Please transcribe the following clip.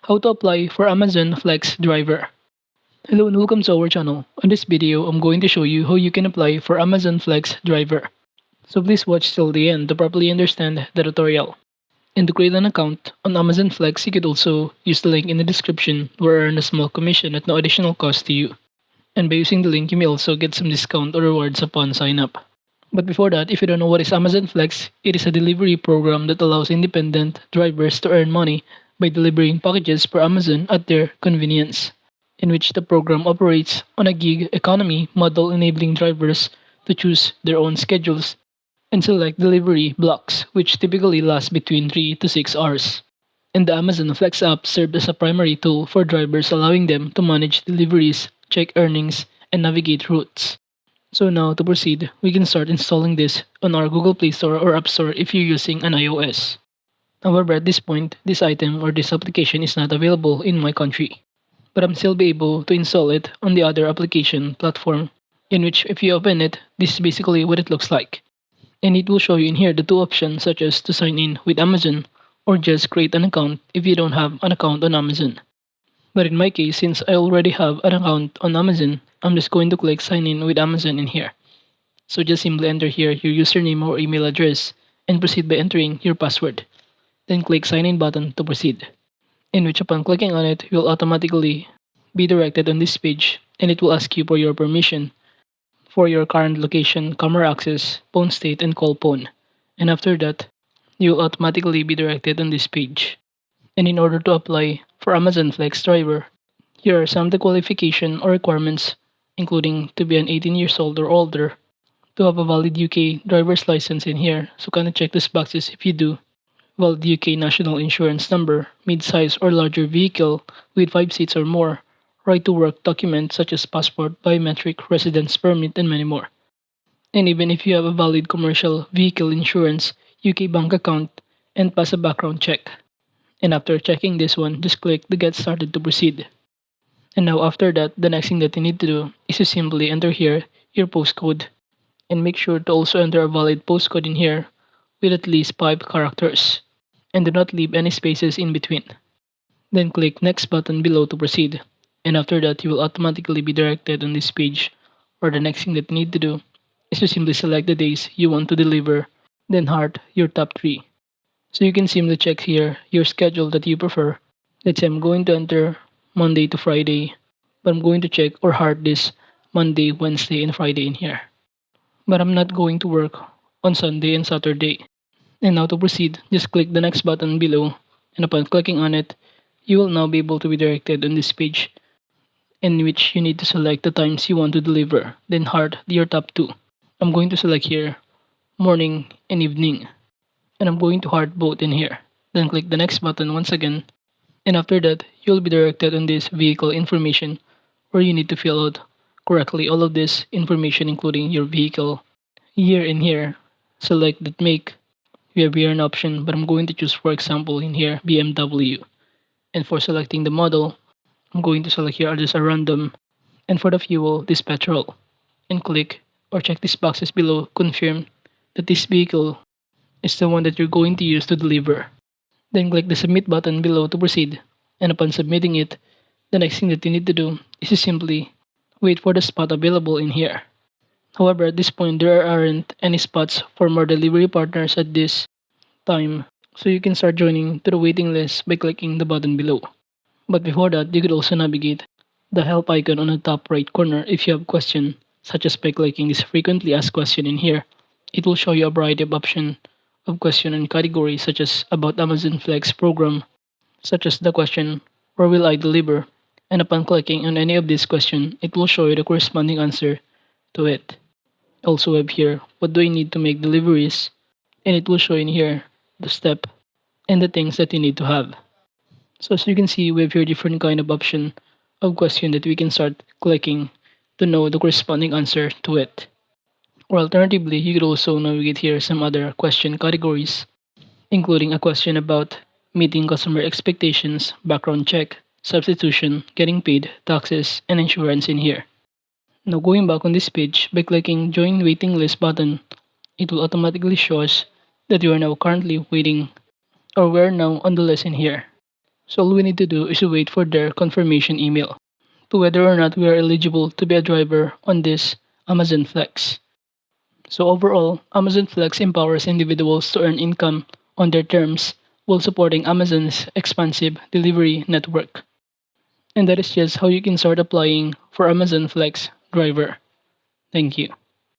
How to apply for Amazon Flex driver. Hello and welcome to our channel. On this video, I'm going to show you how you can apply for Amazon Flex driver. So please watch till the end to properly understand the tutorial. And to create an account on Amazon Flex, you could also use the link in the description where I earn a small commission at no additional cost to you. And by using the link, you may also get some discount or rewards upon sign up. But before that, if you don't know what is Amazon Flex, it is a delivery program that allows independent drivers to earn money by delivering packages per Amazon at their convenience, in which the program operates on a gig economy model enabling drivers to choose their own schedules and select delivery blocks, which typically last between 3 to 6 hours. And the Amazon Flex app served as a primary tool for drivers, allowing them to manage deliveries, check earnings, and navigate routes. So now to proceed, we can start installing this on our Google Play Store or App Store if you're using an iOS. However, at this point, this item or this application is not available in my country, but I'm still be able to install it on the other application platform, in which if you open it, this is basically what it looks like. And it will show you in here the two options such as to sign in with Amazon or just create an account if you don't have an account on Amazon. But in my case, since I already have an account on Amazon, I'm just going to click sign in with Amazon in here. So just simply enter here your username or email address and proceed by entering your password. Then click sign in button to proceed. In which upon clicking on it, you'll automatically be directed on this page and it will ask you for your permission for your current location, camera access, phone state, and call phone. And after that, you'll automatically be directed on this page. And in order to apply for Amazon Flex driver, here are some of the qualification or requirements, including to be an 18 years old or older, to have a valid UK driver's license in here, so kind of check these boxes if you do. Valid UK national insurance number, mid-size or larger vehicle with 5 seats or more, right to work documents such as passport, biometric, residence permit, and many more. And even if you have a valid commercial vehicle insurance, UK bank account, and pass a background check. And after checking this one, just click the get started to proceed. And now after that, the next thing that you need to do is to simply enter here your postcode and make sure to also enter a valid postcode in here with at least 5 characters and do not leave any spaces in between. Then click next button below to proceed. And after that, you will automatically be directed on this page where the next thing that you need to do is to simply select the days you want to deliver, then heart your top 3. So you can simply check here your schedule that you prefer. Let's say I'm going to enter Monday to Friday, but I'm going to check or heart this Monday, Wednesday, and Friday in here. But I'm not going to work on Sunday and Saturday. And now to proceed, just click the next button below, and upon clicking on it, you will now be able to be directed on this page in which you need to select the times you want to deliver, then heart your top 2. I'm going to select here morning and evening, and I'm going to heart both in here. Then click the next button once again, and after that, you'll be directed on this vehicle information where you need to fill out correctly all of this information, including your vehicle, year in here, select that make. You have here an option, but I'm going to choose, for example, in here BMW. And for selecting the model, I'm going to select here just a random. And for the fuel, this petrol. And click or check these boxes below, confirm that this vehicle is the one that you're going to use to deliver. Then click the submit button below to proceed. And upon submitting it, the next thing that you need to do is to simply wait for the spot available in here. However, at this point, there aren't any spots for more delivery partners at this time, so you can start joining to the waiting list by clicking the button below. But before that, you could also navigate the help icon on the top right corner if you have question, such as by clicking this frequently asked question in here. It will show you a variety of options of question and categories such as about Amazon Flex program, such as the question, where will I deliver? And upon clicking on any of these questions, it will show you the corresponding answer to it. Also have here, what do I need to make deliveries? And it will show in here the step and the things that you need to have. So as you can see, we have here different kind of option of question that we can start clicking to know the corresponding answer to it. Or alternatively, you could also navigate here some other question categories, including a question about meeting customer expectations, background check, substitution, getting paid, taxes, and insurance in here. Now going back on this page, by clicking join waiting list button, it will automatically show us that you are now currently waiting or we're now on the list in here. So all we need to do is to wait for their confirmation email to whether or not we are eligible to be a driver on this Amazon Flex. So overall, Amazon Flex empowers individuals to earn income on their terms while supporting Amazon's expansive delivery network. And that is just how you can start applying for Amazon Flex driver. Thank you.